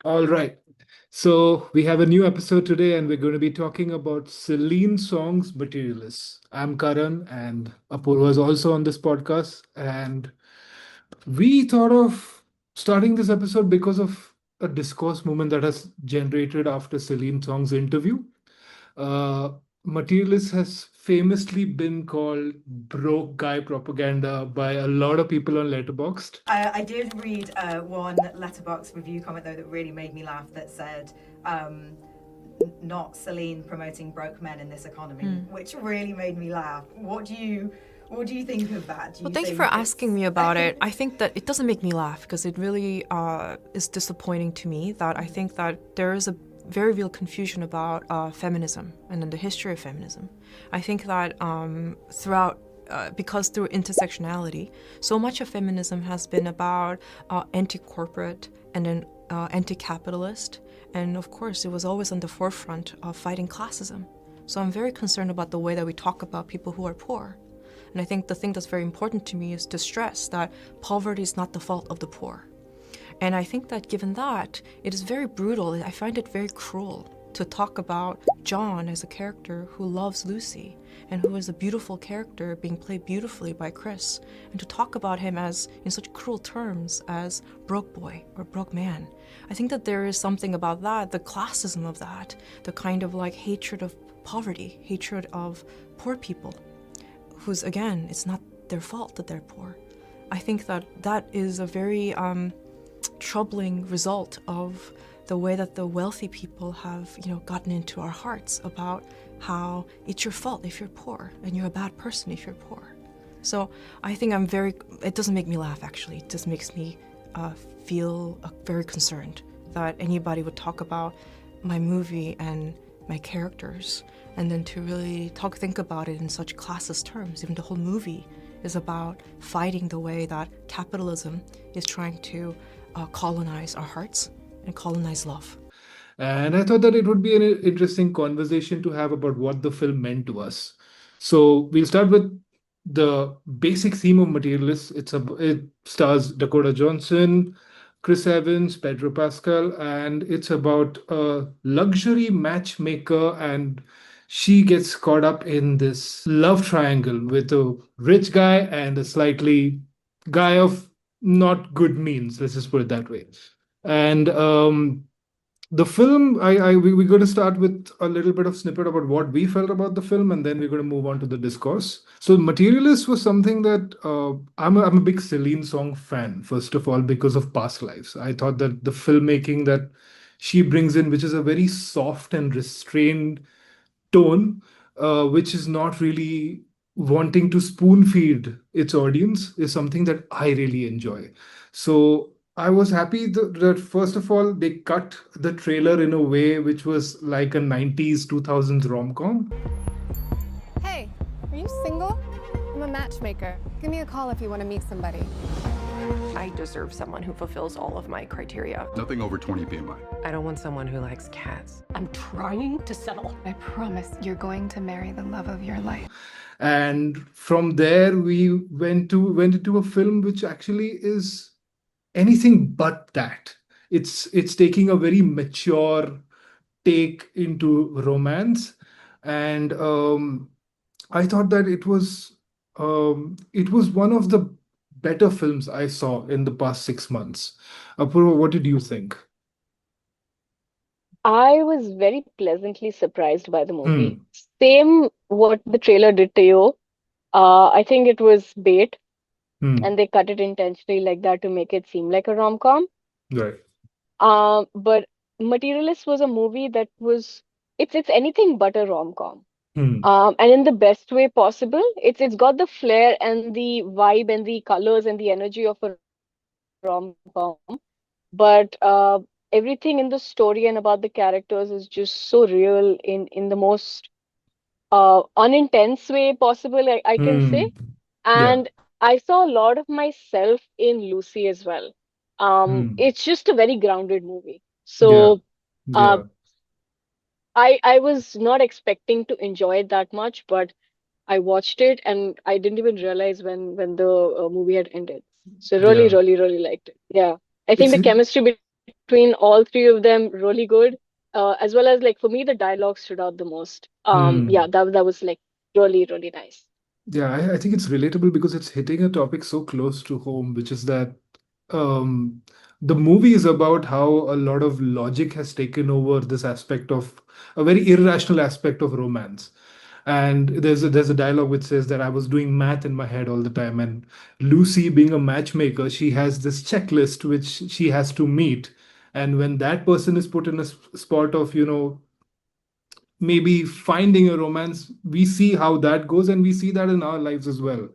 All right. So we have a new episode today, and we're going to be talking about Celine songs Materialists. I'm Karan, and Apoorva is also on this podcast. And we thought of starting this episode because of a discourse movement that has generated after Celine song's interview. Uh, Materialist has famously been called broke guy propaganda by a lot of people on Letterboxd. I did read one letterbox review comment though that really made me laugh that said, "Not Celine promoting broke men in this economy," which really made me laugh. What do you think of that? Do Well, you thank you think for it's- asking me about it. I think that it doesn't make me laugh because it really is disappointing to me that I think that there is a very real confusion about feminism and then the history of feminism. I think that because through intersectionality, so much of feminism has been about anti-corporate and then anti-capitalist, and of course it was always on the forefront of fighting classism. So I'm very concerned about the way that we talk about people who are poor. And I think the thing that's very important to me is to stress that poverty is not the fault of the poor. And I think that given that, it is very brutal. I find it very cruel to talk about John as a character who loves Lucy and who is a beautiful character being played beautifully by Chris, and to talk about him as in such cruel terms as broke boy or broke man. I think that there is something about that, the classism of that, the kind of like hatred of poverty, hatred of poor people, who's, again, it's not their fault that they're poor. I think that that is a very troubling result of the way that the wealthy people have, gotten into our hearts about how it's your fault if you're poor and you're a bad person if you're poor. So I think it doesn't make me laugh actually, it just makes me feel very concerned that anybody would talk about my movie and my characters and then to really think about it in such classist terms. Even the whole movie is about fighting the way that capitalism is trying to colonize our hearts and colonize love. And I thought that it would be an interesting conversation to have about what the film meant to us. So we'll start with the basic theme of Materialists. It stars Dakota Johnson, Chris Evans, Pedro Pascal, and it's about a luxury matchmaker, and she gets caught up in this love triangle with a rich guy and a slightly guy of not good means. Let's just put it that way. And the film, we're going to start with a little bit of snippet about what we felt about the film, and then we're going to move on to the discourse. So, Materialist was something that I'm a big Celine song fan, first of all, because of Past Lives. I thought that the filmmaking that she brings in, which is a very soft and restrained tone, which is not really wanting to spoon feed its audience, is something that I really enjoy. So I was happy that first of all they cut the trailer in a way which was like a 90s 2000s rom-com. Hey, are you single? I'm a matchmaker. Give me a call if you want to meet somebody. I deserve someone who fulfills all of my criteria. Nothing over 20 BMI. I don't want someone who likes cats. I'm trying to settle. I promise you're going to marry the love of your life. And from there we went into a film which actually is anything but that. It's taking a very mature take into romance, and I thought that it was one of the better films I saw in the past 6 months. Apurva, what did you think? I was very pleasantly surprised by the movie. Hmm. Same what the trailer did to you. I think it was bait, Hmm. and they cut it intentionally like that to make it seem like a rom-com. Right. But Materialist was a movie that it's anything but a rom-com. Hmm. And in the best way possible. It's got the flair and the vibe and the colors and the energy of a rom-com, but everything in the story and about the characters is just so real in the most unintense way possible, I can say. Hmm. Yeah. And I saw a lot of myself in Lucy as well. Hmm. It's just a very grounded movie. Yeah. So uh, Yeah. I was not expecting to enjoy it that much, but I watched it and I didn't even realize when the movie had ended. So really, Yeah. really, really liked it. Yeah, I think It's the chemistry between all three of them, really good. As well as like for me, the dialogue stood out the most. Yeah, Hmm. that was like really, really nice. Yeah, I think it's relatable because it's hitting a topic so close to home, which is that um, the movie is about how a lot of logic has taken over this aspect of a very irrational aspect of romance. And there's a dialogue which says that I was doing math in my head all the time, and Lucy, being a matchmaker, she has this checklist which she has to meet, and when that person is put in a spot of maybe finding a romance, we see how that goes, and we see that in our lives as well.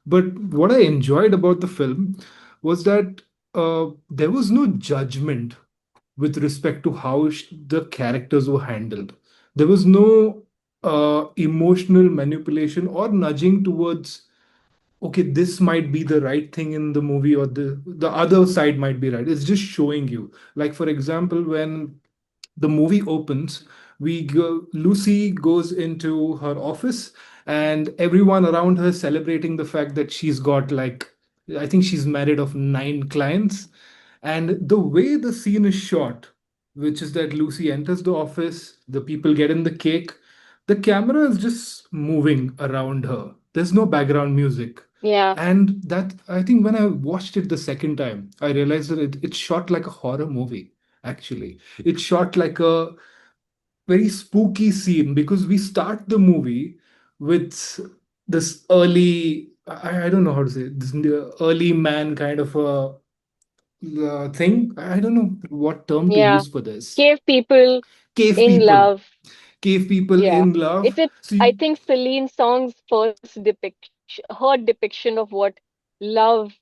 But what I enjoyed about the film was that there was no judgment with respect to how the characters were handled. There was no emotional manipulation or nudging towards, okay, this might be the right thing in the movie, or the other side might be right. It's just showing you. Like for example, when the movie opens, Lucy goes into her office, and everyone around her is celebrating the fact that she's got, like, I think she's married of 9 clients. And the way the scene is shot, which is that Lucy enters the office, the people get in the cake, the camera is just moving around her. There's no background music. Yeah, And that, I think when I watched it the second time, I realized that it's shot like a horror movie, actually. It's shot like a very spooky scene because we start the movie with this early, I don't know how to say it, this early man kind of a thing. I don't know what term to yeah. use for this. Cave people Cave in people. love. Cave people Yeah. in love. It's So I you, think Celine Song's first depiction, her depiction of what love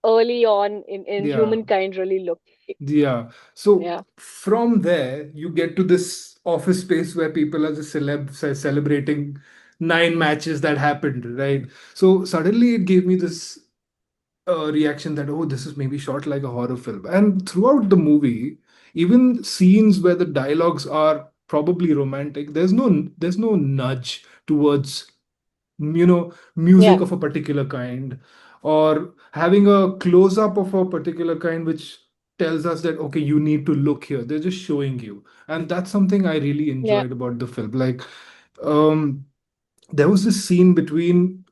early on in yeah. humankind really looked like. Yeah. So Yeah. from there, you get to this office space where people are just celebrating 9 matches that happened, right? So suddenly it gave me this reaction that, oh, this is maybe shot like a horror film. And throughout the movie, even scenes where the dialogues are probably romantic, there's no nudge towards music Yeah. of a particular kind, or having a close up of a particular kind which tells us that, okay, you need to look here. They're just showing you. And that's something I really Yeah. enjoyed about the film. Like, um there was this scene between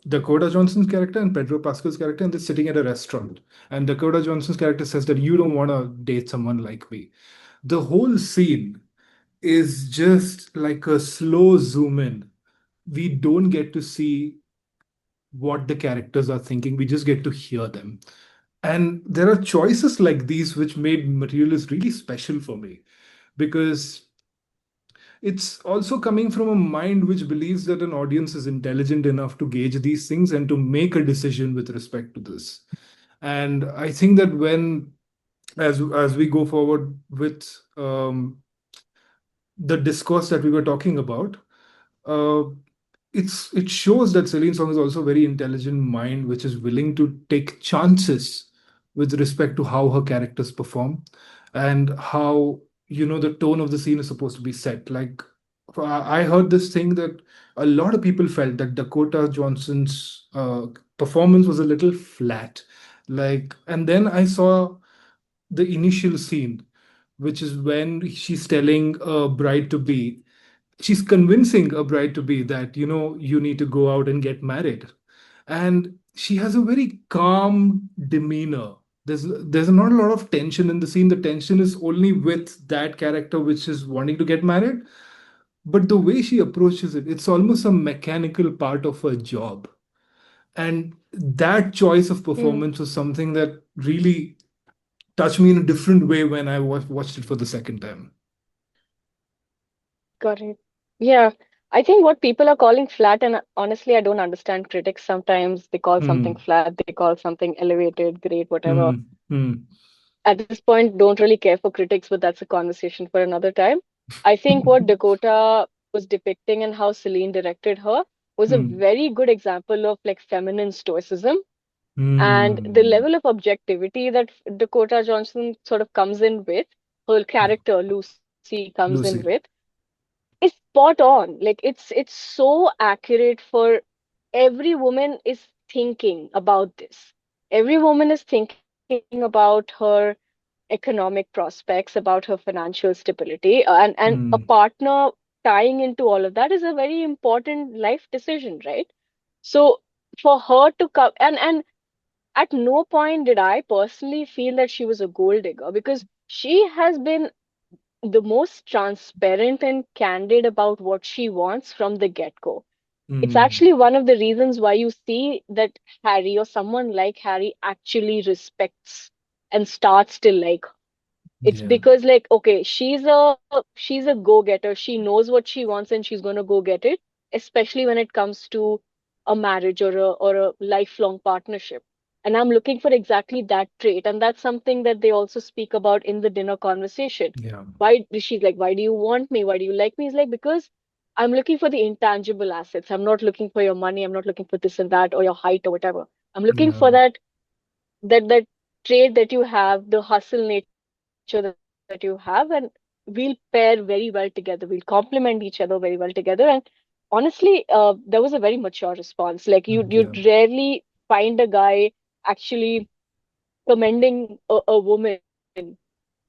Dakota Johnson's character and Pedro Pascal's character, and they're sitting at a restaurant. And Dakota Johnson's character says that you don't want to date someone like me. The whole scene is just like a slow zoom in. We don't get to see what the characters are thinking, we just get to hear them. And there are choices like these which made Materialist really special for me, because it's also coming from a mind which believes that an audience is intelligent enough to gauge these things and to make a decision with respect to this. And I think that when, as we go forward with the discourse that we were talking about, uh, it shows that Celine Song is also a very intelligent mind which is willing to take chances with respect to how her characters perform, and how the tone of the scene is supposed to be set. Like, I heard this thing that a lot of people felt that Dakota Johnson's performance was a little flat. Like, and then I saw the initial scene, which is when she's telling a bride to be, she's convincing a bride to be that you need to go out and get married. And she has a very calm demeanor. There's not a lot of tension in the scene. The tension is only with that character which is wanting to get married. But the way she approaches it, it's almost a mechanical part of her job. And that choice of Mm, performance was something that really touched me in a different way when I watched it for the second time. got it. Yeah. I think what people are calling flat, and honestly, I don't understand critics sometimes. They call something Hmm. flat, they call something elevated, great, whatever. Hmm. Hmm. At this point, don't really care for critics, but that's a conversation for another time. I think what Dakota was depicting and how Celine directed her was a Hmm. very good example of like feminine stoicism, and the Hmm. level of objectivity that Dakota Johnson sort of comes in with, her character Lucy comes in with, Lucy. is spot on. Like it's so accurate for every woman is thinking about this. Every woman is thinking about her economic prospects, about her financial stability, and a Mm. partner tying into all of that is a very important life decision, right? So for her to come, and at no point did I personally feel that she was a gold digger, because she has been the most transparent and candid about what she wants from the get-go. It's Mm. actually one of the reasons why you see that Harry, or someone like Harry, actually respects and starts to like. It's Yeah. because, like, okay, she's a go-getter. She knows what she wants and she's gonna go get it, especially when it comes to a marriage or a lifelong partnership. And I'm looking for exactly that trait. And that's something that they also speak about in the dinner conversation. Yeah. Why she's like, why do you want me? Why do you like me? It's like, because I'm looking for the intangible assets. I'm not looking for your money. I'm not looking for this and that or your height or whatever. I'm looking Yeah. for that trait that you have, the hustle nature that you have, and we'll pair very well together. We'll complement each other very well together. And honestly, that was a very mature response. Like you'd Yeah. rarely find a guy actually commending a woman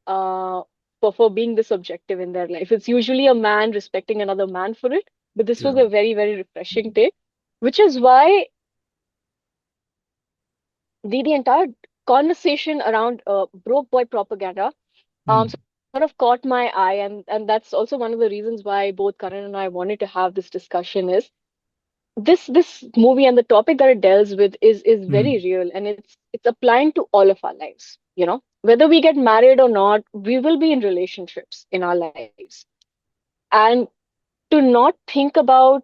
uh for being this objective in their life. It's usually a man respecting another man for it. But this was Yeah. a very, very refreshing take, which is why the entire conversation around broke boy propaganda Mm. sort of caught my eye, and that's also one of the reasons why both Karan and I wanted to have this discussion. Is this movie and the topic that it deals with is very Mm. real, and it's applying to all of our lives. Whether we get married or not, we will be in relationships in our lives. And to not think about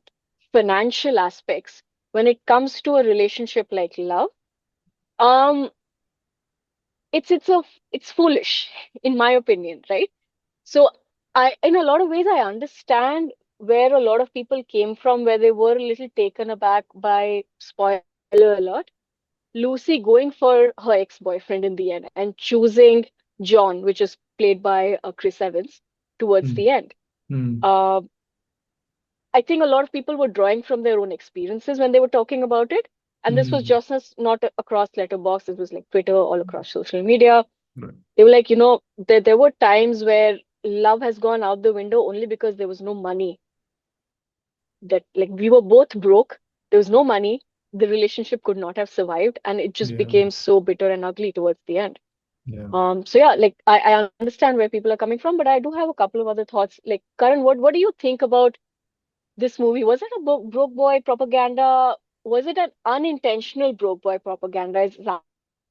financial aspects when it comes to a relationship like love, um it's foolish in my opinion, right? So in a lot of ways, I understand where a lot of people came from, where they were a little taken aback by, spoiler alert, Lucy going for her ex-boyfriend in the end and choosing John, which is played by Chris Evans, towards Mm. the end. Mm. Uh, I think a lot of people were drawing from their own experiences when they were talking about it. And this was Mm. just not across letterbox, it was like Twitter, all across social media. Right. They were like, there were times where love has gone out the window only because there was no money. That, like, we were both broke, there was no money, the relationship could not have survived, and it just Yeah. became so bitter and ugly towards the end. Yeah. So yeah, like I understand where people are coming from, but I do have a couple of other thoughts. Like, Karan, what do you think about this movie? Was it a broke boy propaganda? Was it an unintentional broke boy propaganda? Is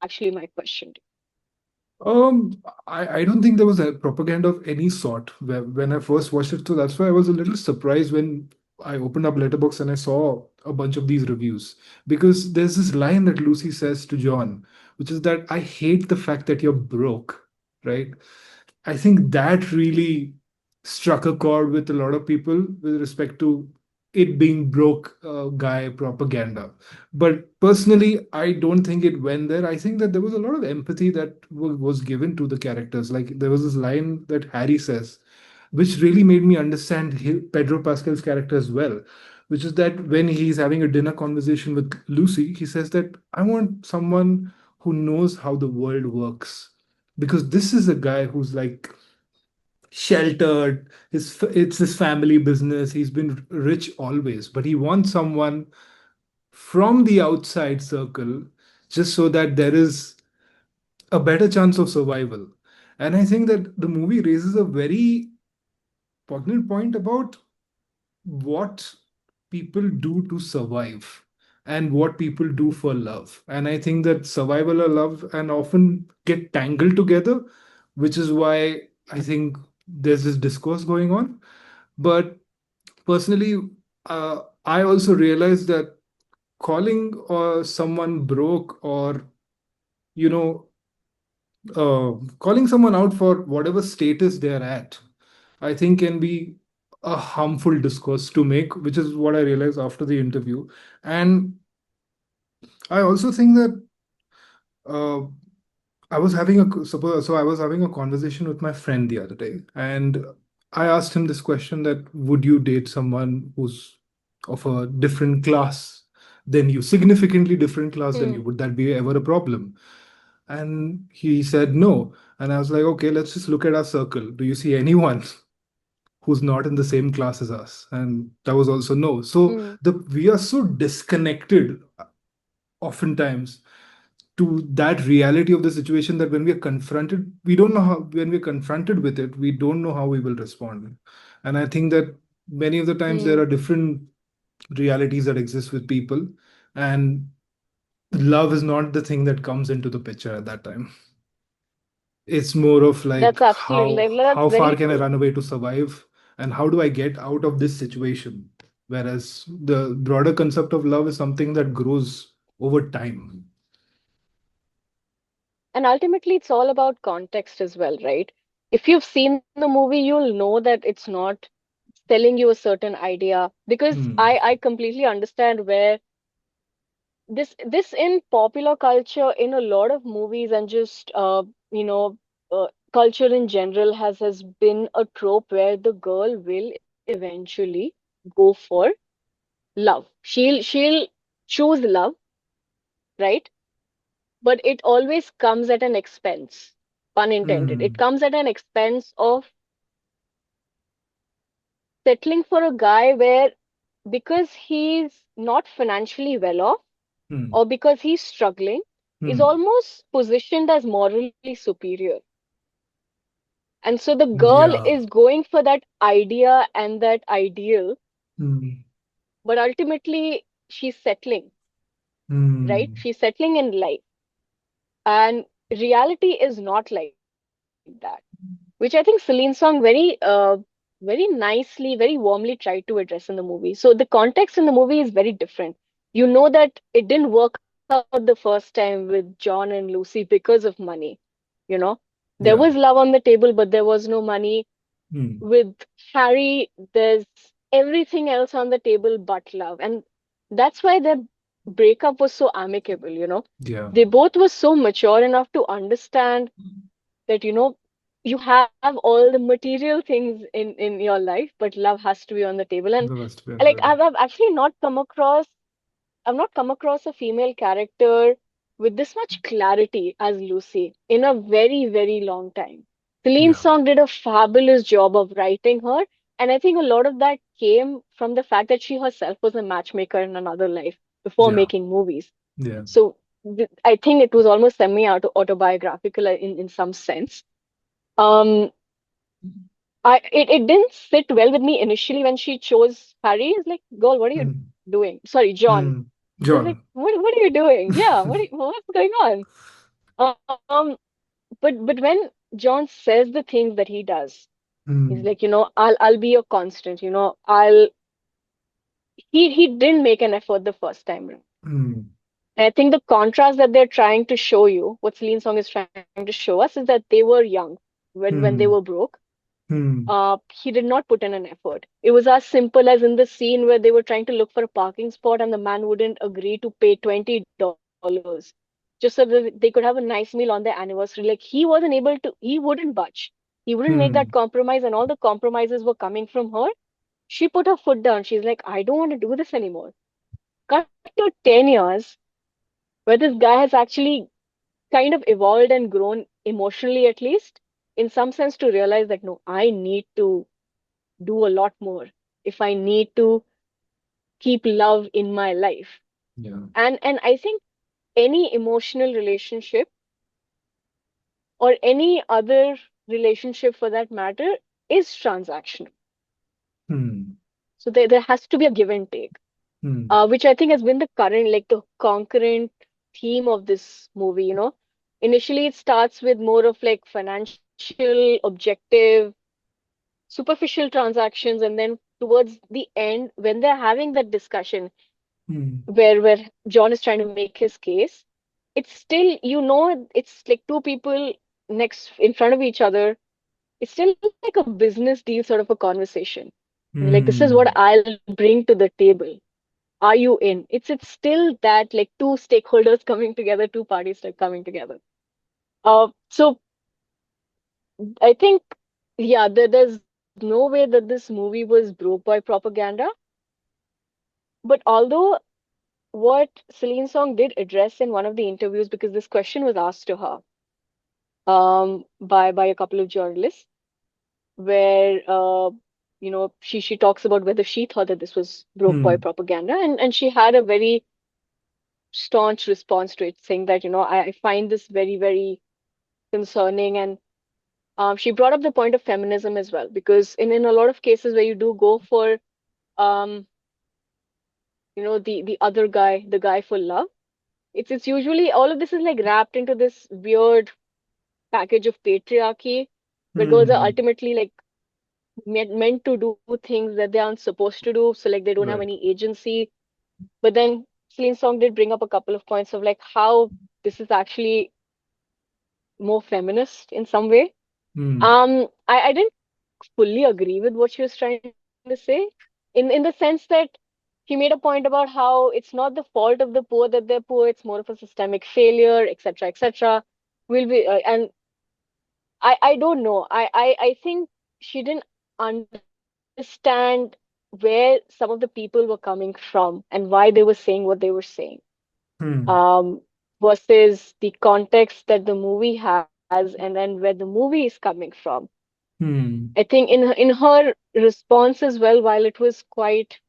actually my question. Um, I don't think there was a propaganda of any sort when I first watched it. So that's why I was a little surprised when I opened up Letterboxd and I saw a bunch of these reviews. Because there's this line that Lucy says to John, which is that I hate the fact that you're broke, right? I think that really struck a chord with a lot of people with respect to it being broke guy propaganda. But personally, I don't think it went there. I think that there was a lot of empathy that was given to the characters. Like there was this line that Harry says, which really made me understand Pedro Pascal's character as well, which is that when he's having a dinner conversation with Lucy, he says that I want someone who knows how the world works. Because this is a guy who's like sheltered. It's his family business. He's been rich always, but he wants someone from the outside circle just so that there is a better chance of survival. And I think that the movie raises a very poignant point about what people do to survive and what people do for love. And I think that survival or love and often get tangled together, which is why I think there's this discourse going on. But personally, I also realized that calling someone broke or you know calling someone out for whatever status they are at, I think can be a harmful discourse to make, which is what I realized after the interview. And I also think that uh, I was having a conversation with my friend the other day, and I asked him this question: that would you date someone who's of a different class than you, significantly different class than you? Hmm. Would that be ever a problem? And he said no. And I was like, okay, let's just look at our circle. Do you see anyone who's not in the same class as us? And that was also no. So Mm. we are so disconnected oftentimes to that reality of the situation that when we are confronted, we don't know how, when we're confronted with it, we don't know how we will respond. And I think that many of the times there Mm. are different realities that exist with people, and love is not the thing that comes into the picture at that time. It's more of like That's absolutely, like, that's how far very can I true. run away to survive, and how do I get out of this situation. Whereas the broader concept of love is something that grows over time. And ultimately, it's all about context as well, right? If you've seen the movie, you'll know that it's not selling you a certain idea, because Hmm. I completely understand where this in popular culture, in a lot of movies, and just you know culture in general, has been a trope where the girl will eventually go for love. She'll choose love, right? But it always comes at an expense, pun intended. It Hmm. comes at an expense of settling for a guy where, because he's not financially well off, Hmm. or because he's struggling, is Hmm. almost positioned as morally superior. And so the girl Yeah. is going for that idea and that ideal, Hmm. but ultimately she's settling, right? Hmm. She's settling in life. And reality is not like that, which I think Celine's song very nicely, very warmly tried to address in the movie. So the context in the movie is very different. You know that it didn't work out the first time with John and Lucy because of money. You know, there was Yeah. love on the table, but there was no money. Hmm. With Harry, there's everything else on the table but love. And that's why their breakup was so amicable, you know. Yeah. They both were so mature enough to understand that, you have all the material things in your life, but love has to be on the table. And The West like Bengal. I've actually not come across a female character with this much clarity as Lucy in a very, very long time. Celine Yeah. Song did a fabulous job of writing her, and I think a lot of that came from the fact that she herself was a matchmaker in another life before Yeah. making movies. Yeah. So I think it was almost semi-autobiographical in some sense. Um, it didn't sit well with me initially when she chose Harry. It's like, girl, what are you Hmm. doing? Sorry, John. Hmm. I was like, John. what are you doing? Yeah, what's going on? Um, but when John says the things that he does, he's Hmm. like, I'll be your constant. He didn't make an effort the first time around. Hmm. And I think the contrast that they're trying to show you, what Celine Song is trying to show us, is that they were young when they were Hmm. broke. Hmm. He did not put in an effort. It was as simple as in the scene where they were trying to look for a parking spot and the man wouldn't agree to pay $20 just so that they could have a nice meal on their anniversary. Like he wouldn't budge. He wouldn't make that Hmm. compromise, and all the compromises were coming from her. She put her foot down. She's like, I don't want to do this anymore. Cut to 10 years where this guy has actually kind of evolved and grown emotionally, at least in some sense, to realize that no, I need to do a lot more if I need to keep love in my life. Yeah. And I think any emotional relationship, or any other relationship for that matter, is transactional. Hmm. So there has to be a give and take, Hmm. which I think has been the current, like the concurrent theme of this movie, Initially, it starts with more of like financial, objective, superficial transactions, and then towards the end, when they're having that discussion Hmm. where John is trying to make his case, it's still, it's like two people next in front of each other. It's still like a business deal sort of a conversation. Like, this is what Hmm. I'll bring to the table. Are you in? It's still that, like, two stakeholders coming together, two parties like coming together. So I think, yeah, there's no way that this movie was broke by propaganda. But although what Celine Song did address in one of the interviews, because this question was asked to her by a couple of journalists, where she talks about whether she thought that this was broke boy Hmm. propaganda, and she had a very staunch response to it, saying that, I find this very, very concerning. And she brought up the point of feminism as well, because in a lot of cases where you do go for um the other guy, the guy for love, it's usually all of this is like wrapped into this weird package of patriarchy, where girls are Hmm. ultimately like meant to do things that they aren't supposed to do, so like they don't have Right. any agency. But then Celine Song did bring up a couple of points of like how this is actually more feminist in some way. Hmm. I didn't fully agree with what she was trying to say, in the sense that she made a point about how it's not the fault of the poor that they're poor, it's more of a systemic failure, etc., etc. Will be and I don't know. I think she didn't understand where some of the people were coming from and why they were saying what they were saying. Hmm. Um, versus the context that the movie has, and then where the movie is coming from. Hmm. I think in her response as well, while it was quite,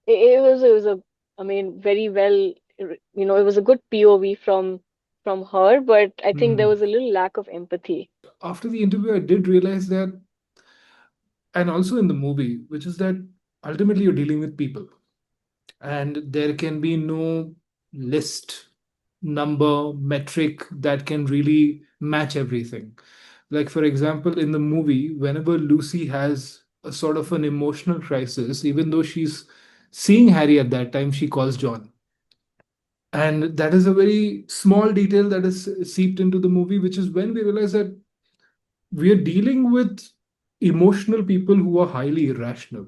it was a, I mean, very well, it was a good POV from her, but I think there Hmm. was a little lack of empathy. After the interview, I did realize that, and also in the movie, which is that ultimately you're dealing with people, and there can be no list, number, metric that can really match everything. Like, for example, in the movie, whenever Lucy has a sort of an emotional crisis, even though she's seeing Harry at that time, she calls John. And that is a very small detail that is seeped into the movie, which is when we realize that we are dealing with emotional people who are highly irrational.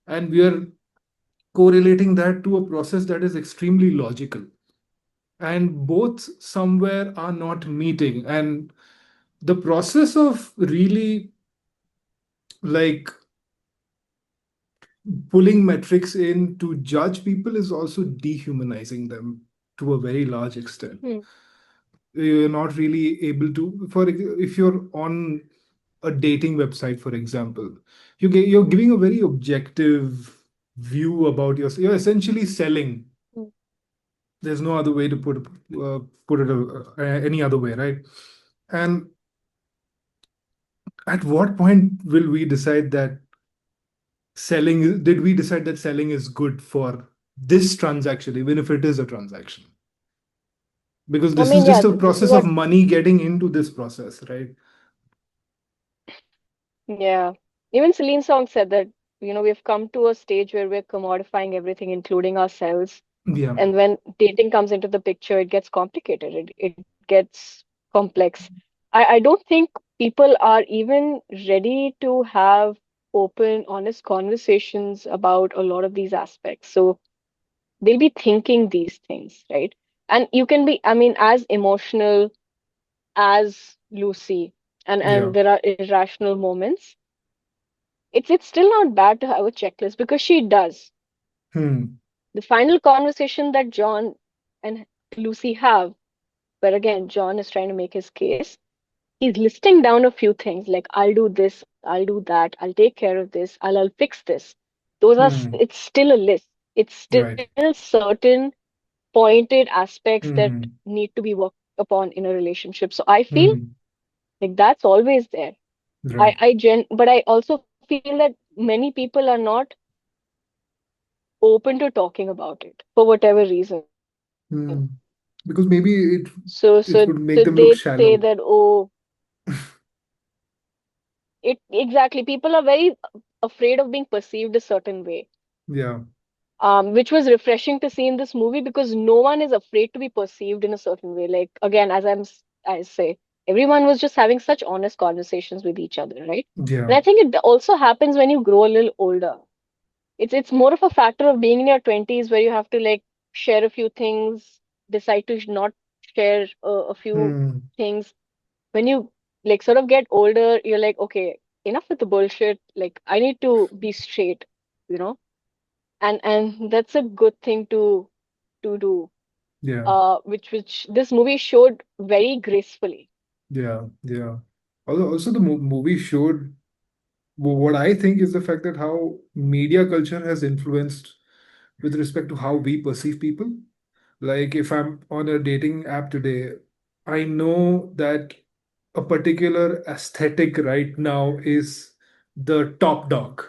And we are correlating that to a process that is extremely logical. And both somewhere are not meeting. And the process of really like pulling metrics in to judge people is also dehumanizing them to a very large extent. Hmm. You're not really able to, if you're on a dating website, for example, you're giving a very objective view about yourself. You're essentially selling. Hmm. There's no other way to put it any other way, right? And at what point will we decide that did we decide that selling is good for this transaction, even if it is a transaction? Because I this is mean, yeah, just a this is process of what, money getting into this process, right? yeah. Even Celine Song said that, we've come to a stage where we're commodifying everything, including ourselves. Yeah. And when dating comes into the picture, it gets complicated. It gets complex. I don't think people are even ready to have open, honest conversations about a lot of these aspects. So they'll be thinking these things, right? And you can be, I mean, as emotional as Lucy, and Yeah. there are irrational moments. It's still not bad to have a checklist, because she does. Hmm. The final conversation that John and Lucy have, where again John is trying to make his case, he's listing down a few things like, I'll do this, I'll do that, I'll take care of this, I'll fix this. Hmm. It's still a list. It's still Right. certain pointed aspects that Hmm. need to be worked upon in a relationship. So I feel Hmm. like that's always there. Right. But I also feel that many people are not open to talking about it for whatever reason. Hmm. Because maybe So it would make them look they say shallow. that, oh, it exactly, people are very afraid of being perceived a certain way. Yeah. Which was refreshing to see in this movie, because no one is afraid to be perceived in a certain way. Like again, I say, everyone was just having such honest conversations with each other, right? And Yeah. I think it also happens when you grow a little older. It's more of a factor of being in your 20s, where you have to like share a few things, decide to not share a few Hmm. things. When you like sort of get older, you're like, okay, enough with the bullshit. Like I need to be straight, you know? and that's a good thing to do. Yeah, Which this movie showed very gracefully. yeah, yeah. Also the movie showed what I think is the fact that how media culture has influenced with respect to how we perceive people. Like if I'm on a dating app today, I know that a particular aesthetic right now is the top dog,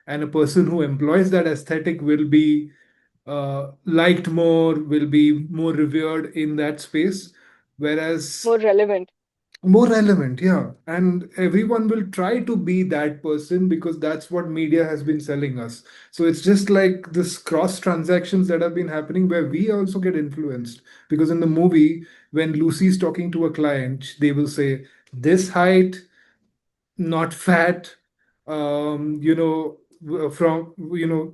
and a person who employs that aesthetic will be liked more, will be more revered in that space. Whereas More relevant. more relevant, yeah. And everyone will try to be that person because that's what media has been selling us. So it's just like this cross transactions that have been happening where we also get influenced. Because in the movie, when Lucy's talking to a client, they will say, this height, not fat, from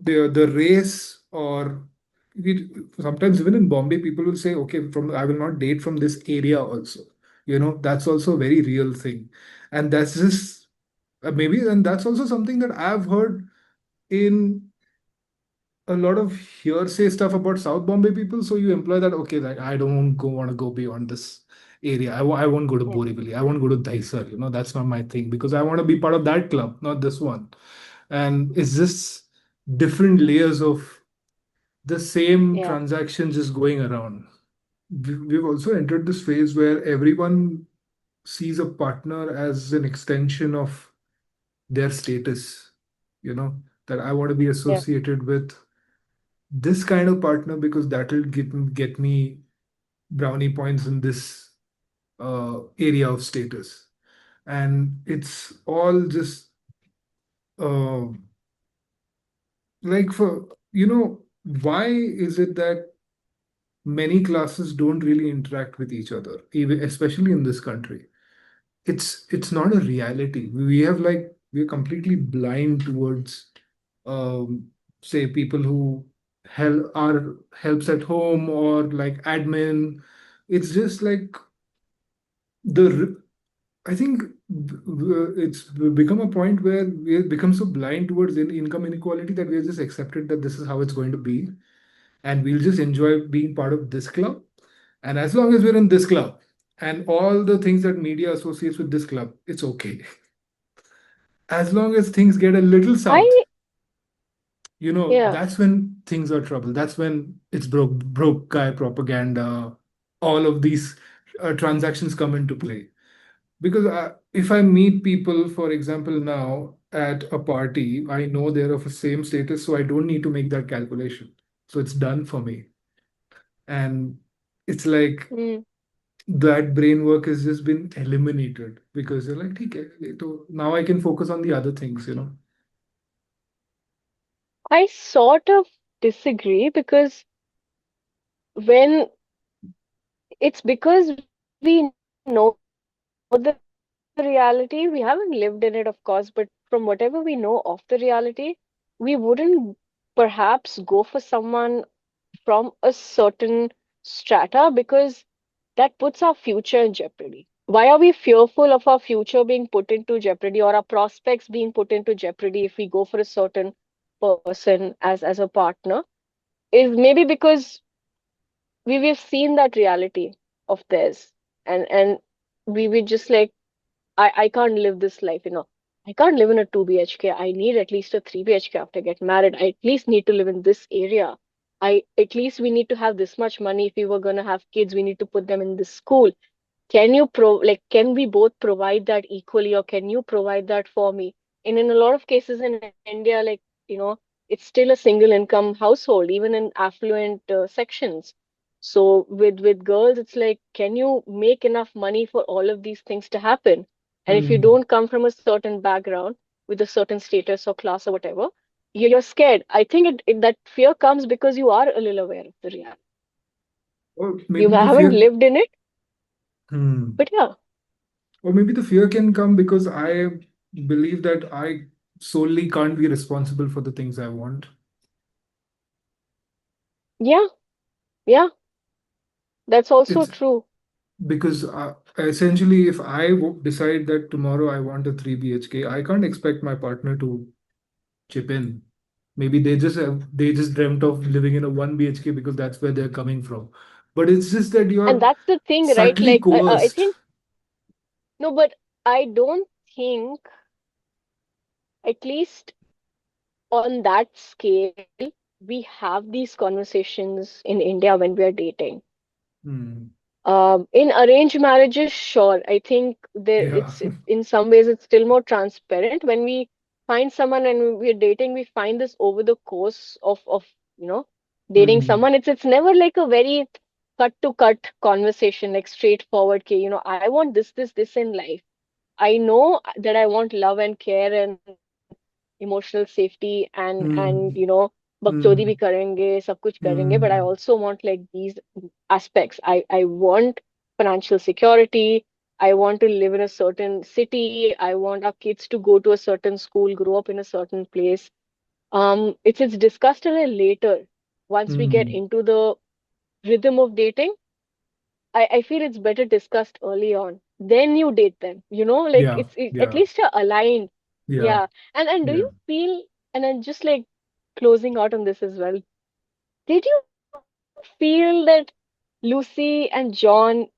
the race, or sometimes even in Bombay, people will say, okay, from I will not date from this area also. That's also a very real thing, and that's just maybe, and that's also something that I've heard in a lot of hearsay stuff about South Bombay people. So you imply that okay, like I don't want to go beyond this area. I won't go to Yeah, Borivali. I won't go to Daisar. That's not my thing because I want to be part of that club, not this one. And it's just different layers of the same yeah, transaction just going around. We've also entered this phase where everyone sees a partner as an extension of their status. You know that I want to be yeah, associated with this kind of partner because that will get me brownie points in this area of status, and it's all just uh, like for why is it that many classes don't really interact with each other, even especially in this country? It's not a reality. We're completely blind towards um, say people who helps at home or like admin. It's just like the I think it's become a point where we become so blind towards income inequality that we have just accepted that this is how it's going to be, and we'll just enjoy being part of this club. And as long as we're in this club and all the things that media associates with this club, it's okay. As long as things get a little south, I yeah, that's when things are trouble. That's when it's broke guy propaganda. All of these transactions come into play. Because if I meet people, for example, now at a party, I know they're of the same status, so I don't need to make that calculation. So it's done for me. And it's like mm, that brain work has just been eliminated because they're like, okay, now I can focus on the other things. I sort of disagree because when it's because we know the reality, we haven't lived in it, of course, but from whatever we know of the reality, we wouldn't perhaps go for someone from a certain strata because that puts our future in jeopardy. Why are we fearful of our future being put into jeopardy or our prospects being put into jeopardy if we go for a certain person as a partner? Is maybe because we've seen that reality of theirs, and we just like I can't live this life. I can't live in a 2 BHK. I need at least a 3 BHK after I get married. I at least need to live in this area. I at least we need to have this much money. If we were gonna have kids, we need to put them in this school. Can we both provide that equally, or can you provide that for me? And in a lot of cases in India, it's still a single income household, even in affluent sections. So with girls, it's like, can you make enough money for all of these things to happen? And if you Mm. don't come from a certain background with a certain status or class or whatever, you're scared. I think that fear comes because you are a little aware of the reality. Or You maybe the haven't fear, lived in it, hmm. but yeah, Or maybe the fear can come because I believe that I solely can't be responsible for the things I want. yeah, yeah, that's also It's true. because essentially, if I decide that tomorrow I want a 3 BHK, I can't expect my partner to chip in. Maybe they just dreamt of living in a 1 BHK because that's where they're coming from. But it's just that And you're that's the thing, right? subtly Like, I coerced. think, no, but I don't think, at least on that scale, we have these conversations in India when we are dating. Hmm. In arranged marriages, sure, I think Yeah. in some ways it's still more transparent. When we find someone and we're dating, we find this over the course of you know dating Hmm. someone. It's never like a very cut to cut conversation, like straightforward. Okay, I want this in life. I know that I want love and care and emotional safety and Hmm. बकचोदी भी Hmm. करेंगे सब कुछ करेंगे, but I Hmm. also want like these aspects. I want financial security. I want to live in a certain city. I want our kids to go to a certain school, grow up in a certain place. It's discussed a little later. Once we get Hmm. into the rhythm of dating, I feel it's better discussed early on. Then you date them. Like Yeah. at Yeah. least you're aligned. Yeah. Yeah. And do Yeah. you feel, and I'm just like closing out on this as well. Did you feel that Lucy and John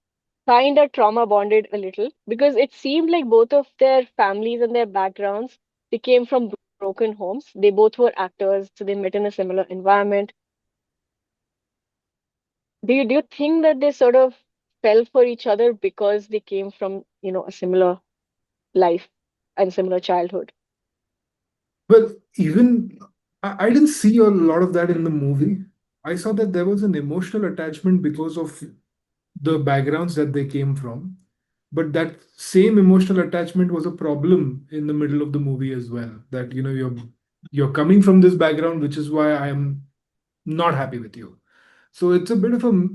kind of trauma bonded a little? Because it seemed like both of their families and their backgrounds, they came from broken homes. They both were actors, so they met in a similar environment. Do you think that they sort of fell for each other because they came from, a similar life and similar childhood? Well, even I didn't see a lot of that in the movie. I saw that there was an emotional attachment because of the backgrounds that they came from. But that same emotional attachment was a problem in the middle of the movie as well. That you're coming from this background, which is why I am not happy with you. So it's a bit of a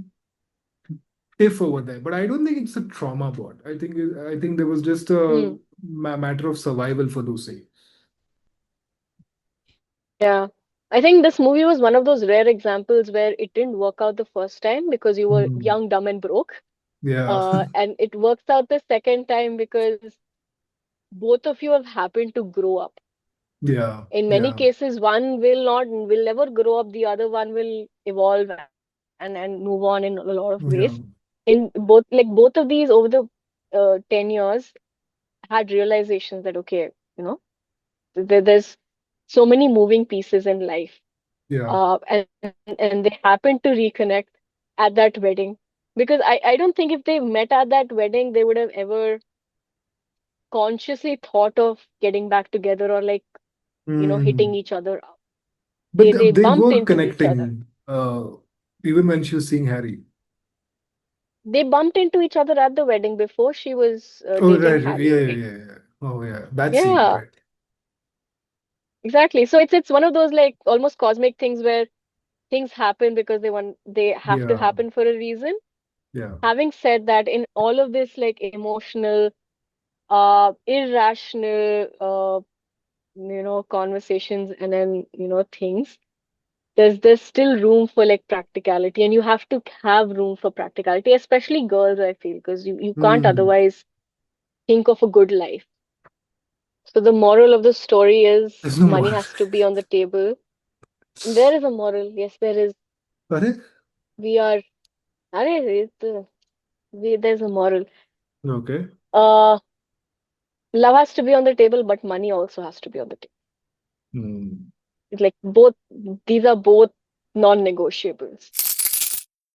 tiff over there. But I don't think it's a trauma bond. I think there was just a Hmm. matter of survival for Lucy. Yeah. I think this movie was one of those rare examples where it didn't work out the first time because you were Hmm. young, dumb, and broke. Yeah. And it works out the second time because both of you have happened to grow up. Yeah. In many Yeah. cases, one will never grow up, the other one will evolve and move on in a lot of ways. Yeah. Both of these over the 10 years had realizations that okay, you know, there's so many moving pieces in life. Yeah. And they happened to reconnect at that wedding because I don't think if they met at that wedding, they would have ever consciously thought of getting back together or like, hitting Hmm. each other up. But They they bumped were into each other. connecting, even when she was seeing Harry. They bumped into each other at the wedding before she was Oh, dating right, right. Harry, Yeah, yeah, right? yeah, yeah. Oh, yeah. That scene, Yeah, right. exactly. So it's one of those like almost cosmic things where things happen because they have to Yeah, happen for a reason. yeah. Having said that, in all of this like emotional, irrational, conversations and then things, there's still room for like practicality, and you have to have room for practicality, especially girls, I feel, because you can't Hmm. otherwise think of a good life. So the moral of the story is There's no more. money has to be on the table. There is a moral, yes, there is. Are? We are, arey, there's a moral. Okay. Uh, love has to be on the table, but money also has to be on the table. Hmm. It's like both, these are both non-negotiables.